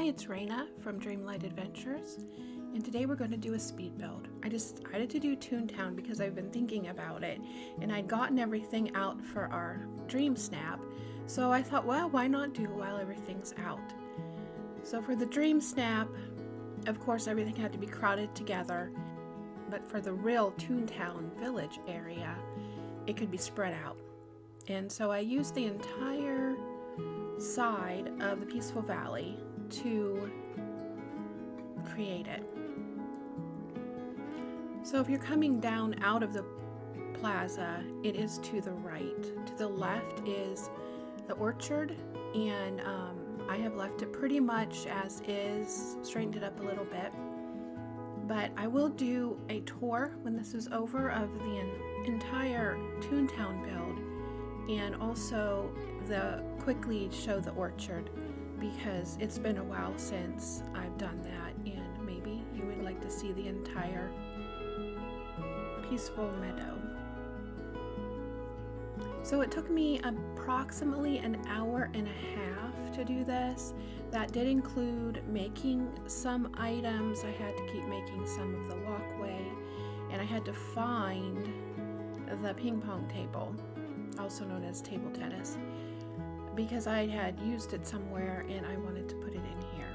it's Raina from Dreamlight Adventures, and today we're going to do a speed build. I decided to do Toontown because I've been thinking about it, and I'd gotten everything out for our Dream Snap, so I thought, well, why not do it while everything's out? So for the Dream Snap, of course everything had to be crowded together, but for the real Toontown village area, it could be spread out. And so I used the entire side of the Peaceful Valley to create it. So if you're coming down out of the plaza, it is to the right. To the left is the orchard, and I have left it pretty much as is, straightened it up a little bit. But I will do a tour when this is over of the entire Toontown build, and also quickly show the orchard, because it's been a while since I've done that, and maybe you would like to see the entire Peaceful Meadow. So it took me approximately an hour and a half to do this. That did include making some items. I had to keep making some of the walkway, and I had to find the ping pong table, also known as table tennis, because I had used it somewhere and I wanted to put it in here.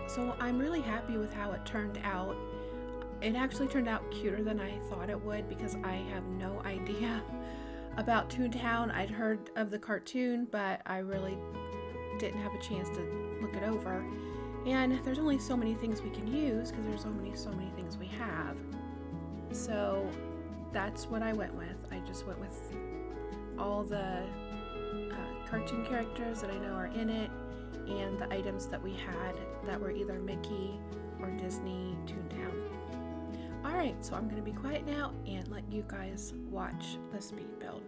So I'm really happy with how it turned out. It actually turned out cuter than I thought it would, because I have no idea about Toontown. I'd heard of the cartoon, but I really didn't have a chance to look it over. And there's only so many things we can use, because there's so many things we have. So that's what I went with. I just went with all the cartoon characters that I know are in it, and the items that we had that were either Mickey or Disney Toontown. Alright, so I'm going to be quiet now and let you guys watch the speed build.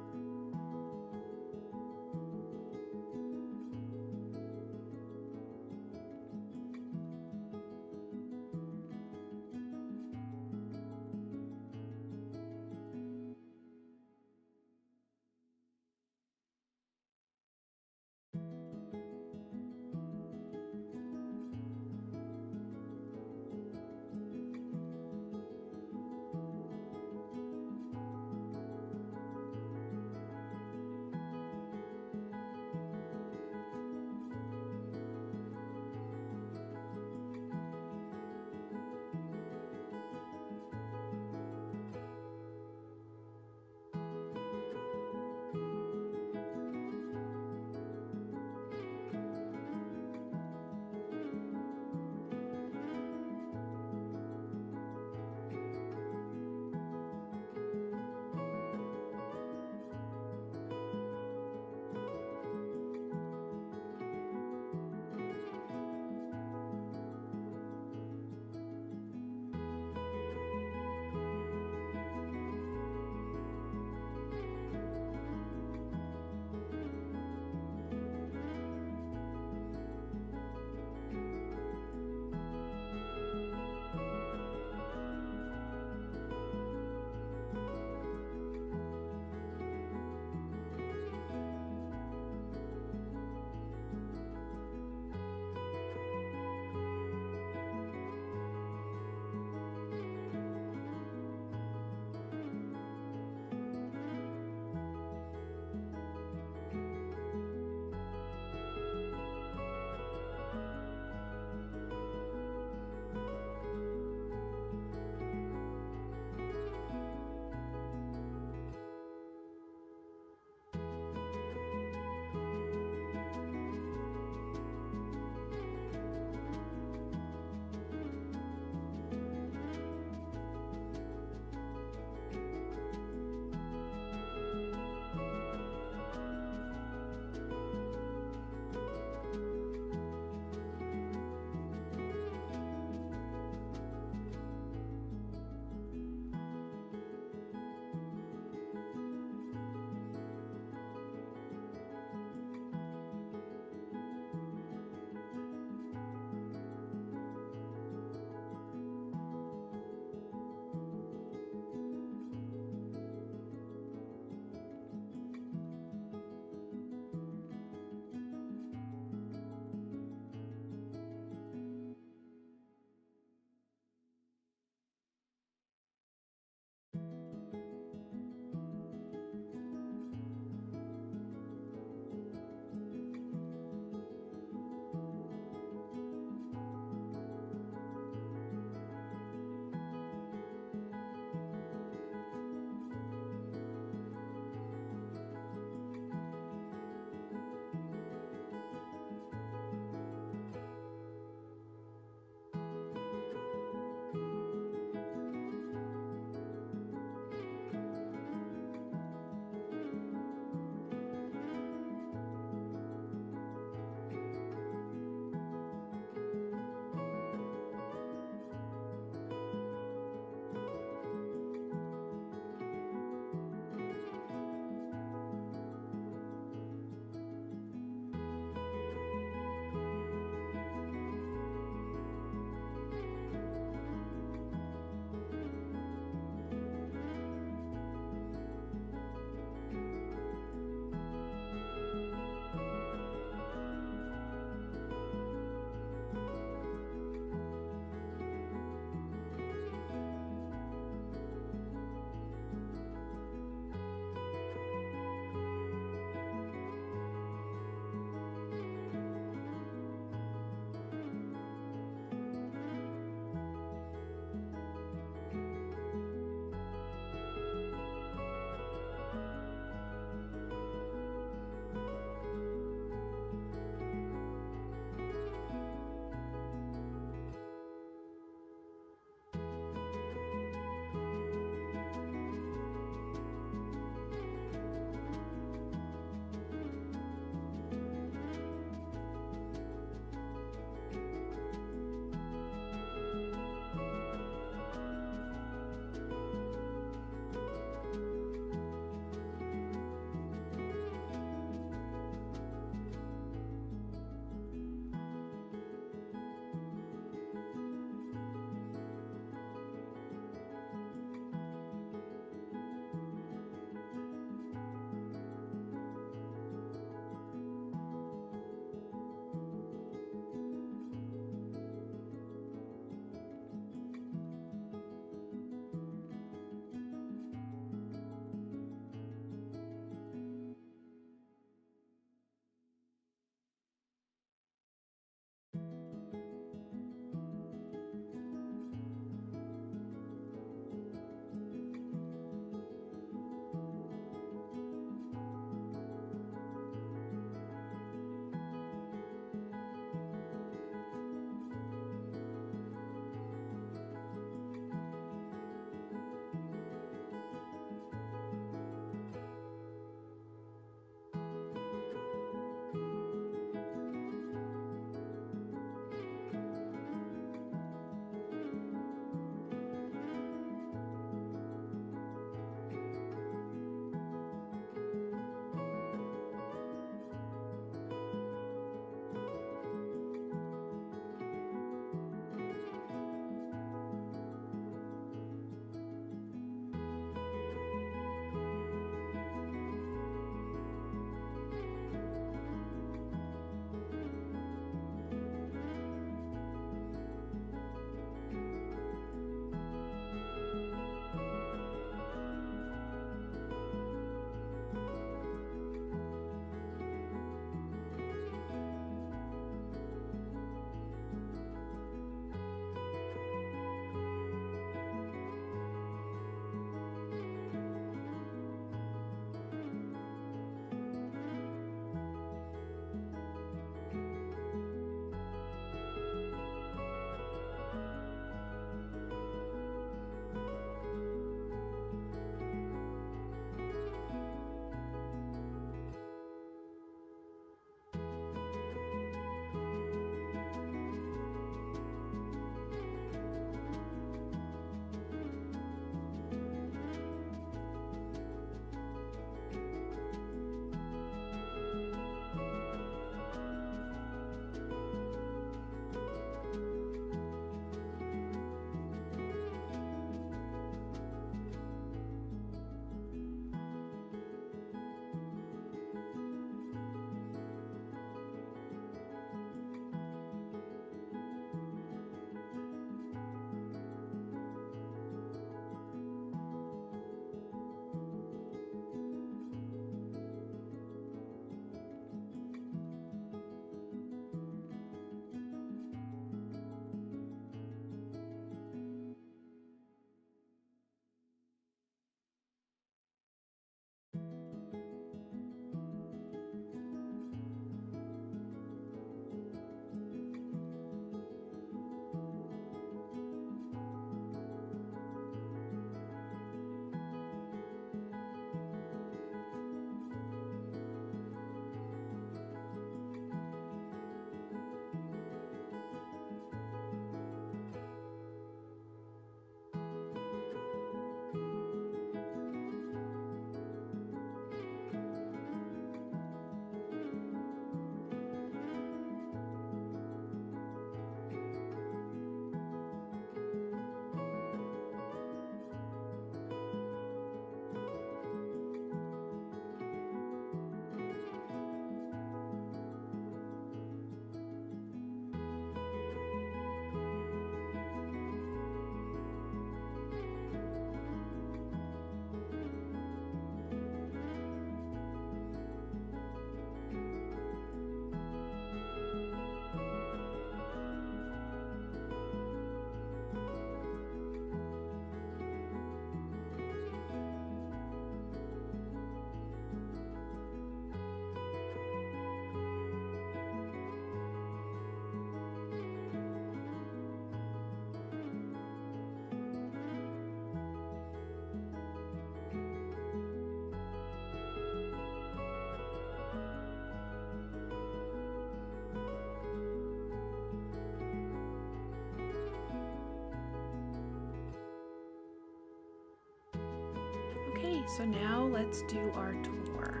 So now let's do our tour.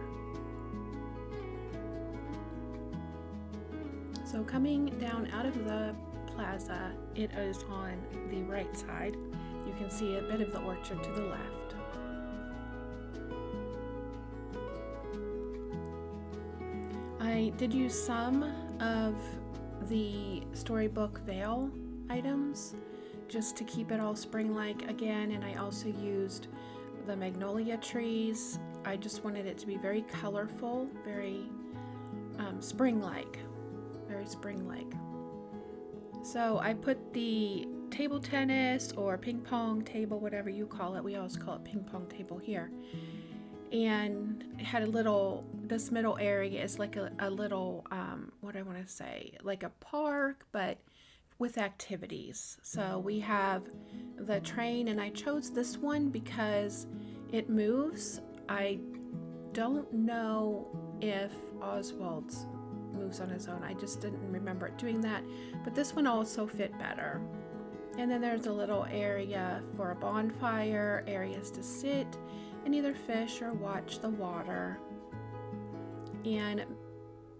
So coming down out of the plaza, it is on the right side. You can see a bit of the orchard to the left. I did use some of the Storybook Veil items just to keep it all spring-like again, and I also used the magnolia trees. I just wanted it to be very colorful, very spring-like, very spring-like. So I put the table tennis or ping pong table, whatever you call it, we always call it ping pong table here, and it had a little, this middle area is like a little, what I want to say, like a park, but with activities. So we have the train, and I chose this one because it moves. I don't know if Oswald's moves on his own. I just didn't remember it doing that, but this one also fit better. And then there's a little area for a bonfire, areas to sit and either fish or watch the water. And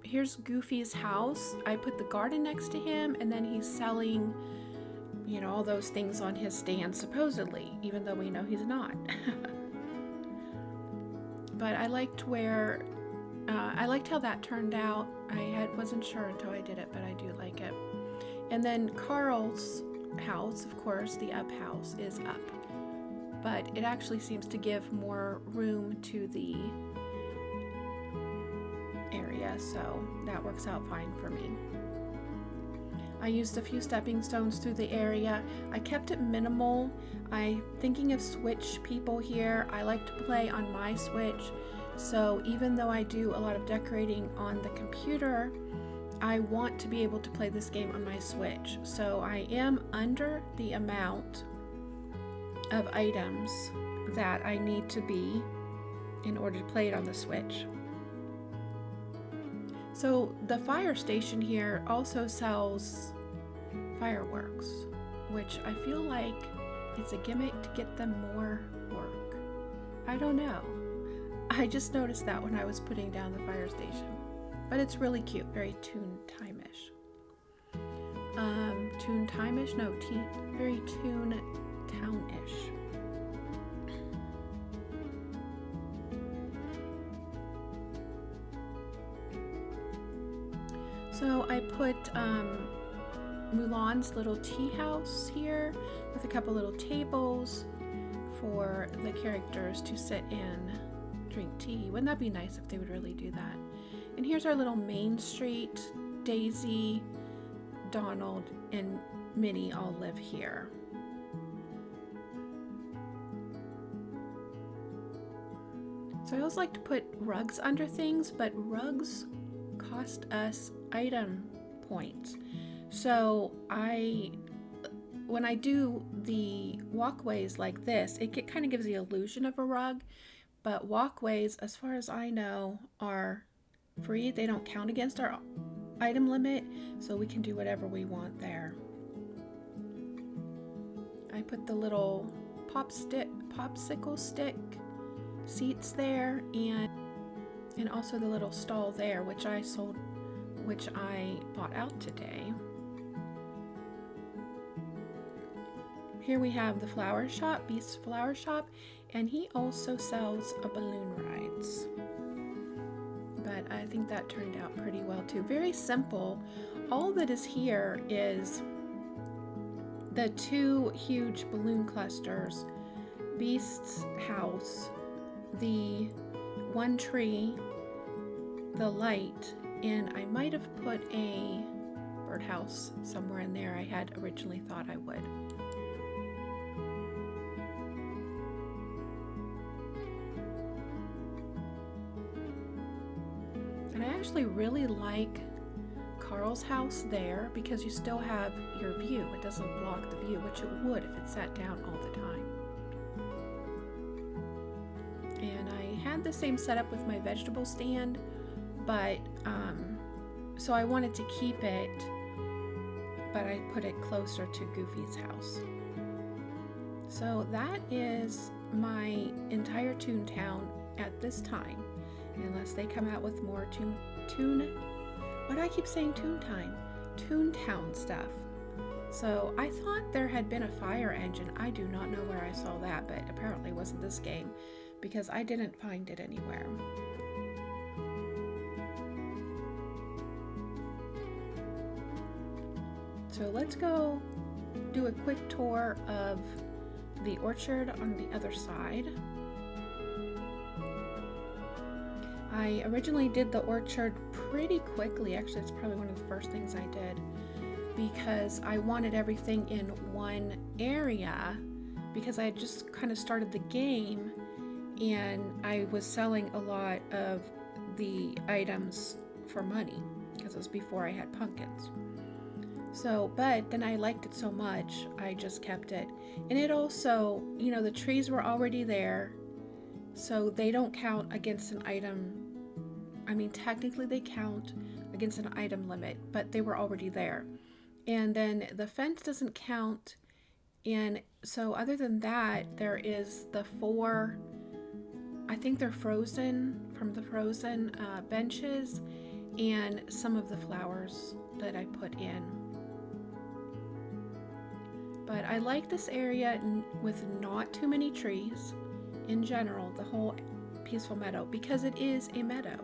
here's Goofy's house. I put the garden next to him, and then he's selling, you know, all those things on his stand, supposedly, even though we know he's not. But I liked where, I liked how that turned out. I wasn't sure until I did it, but I do like it. And then Carl's house, of course, the up house is up, but it actually seems to give more room to the area, so that works out fine for me. I used a few stepping stones through the area. I kept it minimal. I'm thinking of Switch people here. I like to play on my Switch, so even though I do a lot of decorating on the computer, I want to be able to play this game on my Switch. So I am under the amount of items that I need to be in order to play it on the Switch. So the fire station here also sells fireworks, which I feel like it's a gimmick to get them more work. I don't know. I just noticed that when I was putting down the fire station. But it's really cute, very Toontown-ish. Toontown-ish? No, very Toontown-ish. So I put Mulan's little tea house here with a couple little tables for the characters to sit and drink tea. Wouldn't that be nice if they would really do that? And here's our little Main Street. Daisy, Donald, and Minnie all live here. So I always like to put rugs under things, but rugs cost us item points. So when I do the walkways like this, it kind of gives the illusion of a rug, but walkways, as far as I know, are free. They don't count against our item limit, so we can do whatever we want there. I put the little popsicle stick seats there, and also the little stall there, which I bought out today. Here we have the flower shop, Beast's Flower Shop, and he also sells balloon rides. But I think that turned out pretty well too. Very simple. All that is here is the two huge balloon clusters, Beast's house, the one tree, the light, and I might have put a birdhouse somewhere in there. I had originally thought I would. And I actually really like Carl's house there because you still have your view. It doesn't block the view, which it would if it sat down all the time. And I had the same setup with my vegetable stand, but so I wanted to keep it, but I put it closer to Goofy's house. So that is my entire Toontown at this time, unless they come out with more why do I keep saying Toontown stuff. So I thought there had been a fire engine. I do not know where I saw that, but apparently it wasn't this game because I didn't find it anywhere. So let's go do a quick tour of the orchard on the other side. I originally did the orchard pretty quickly. Actually, it's probably one of the first things I did because I wanted everything in one area because I had just kind of started the game and I was selling a lot of the items for money because it was before I had pumpkins. So, but then I liked it so much, I just kept it. And it also, you know, the trees were already there, so they don't count against an item. I mean, technically they count against an item limit, but they were already there. And then the fence doesn't count. And so other than that, there is the 4, I think they're frozen, from the frozen benches, and some of the flowers that I put in. But I like this area with not too many trees in general, the whole Peaceful Meadow, because it is a meadow.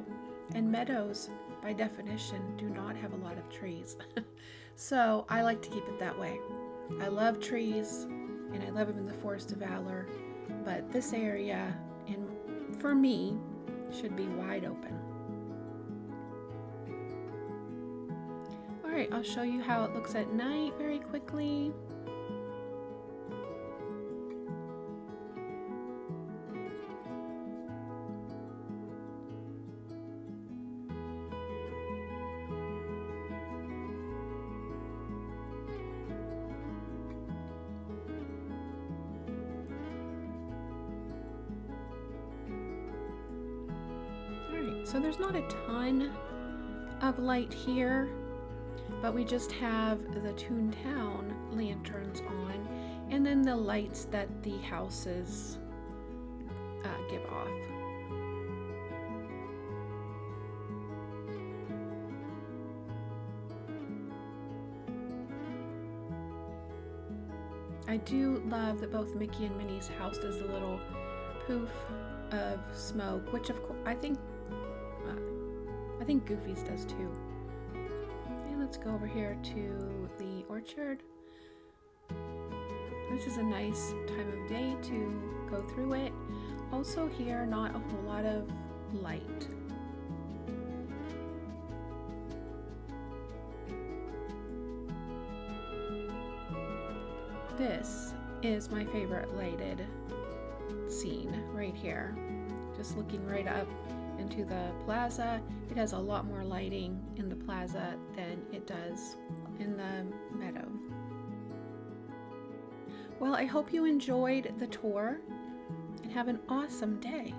And meadows, by definition, do not have a lot of trees. So I like to keep it that way. I love trees, and I love them in the Forest of Valor, but this area, for me, should be wide open. All right, I'll show you how it looks at night very quickly. So there's not a ton of light here, but we just have the Toontown lanterns on, and then the lights that the houses give off. I do love that both Mickey and Minnie's house does a little poof of smoke, which of course I think Goofy's does too. And let's go over here to the orchard. This is a nice time of day to go through it. Also here, not a whole lot of light. This is my favorite lighted scene right here. Just looking right up into the plaza. It has a lot more lighting in the plaza than it does in the meadow. Well, I hope you enjoyed the tour and have an awesome day.